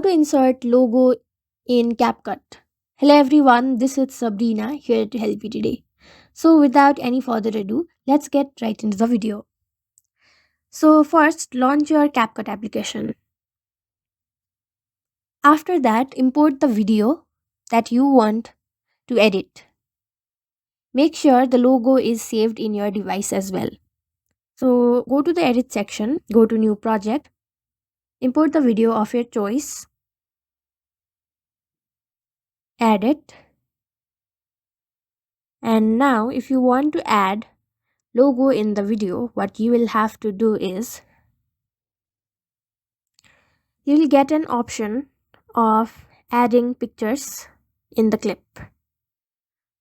To insert logo in CapCut. Hello everyone, this is Sabrina here to help you today. So without any further ado, let's get right into the video. So first, launch your CapCut application. After that, import the video that you want to edit. Make sure the logo is saved in your device as well. So go to the edit section, go to new project, import the video of your choice, add it. And now if you want to add logo in the video, what you will have to do is you will get an option of adding pictures in the clip.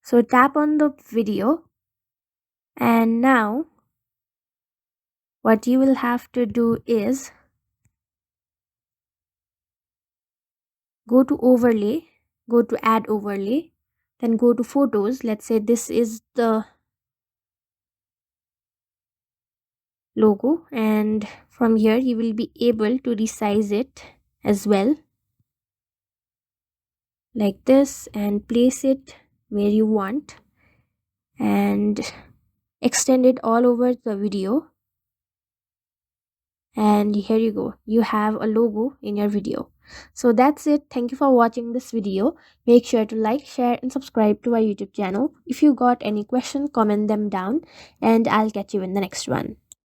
So tap on the video, and now what you will have to do is go to overlay, go to add overlay, then go to photos. Let's say this is the logo, and from here you will be able to resize it as well like this and place it where you want and extend it all over the video. And here you go, you have a logo in your video. So that's it. Thank you for watching this video. Make sure to like, share and subscribe to our YouTube channel. If you got any question, comment them down and I'll catch you in the next one.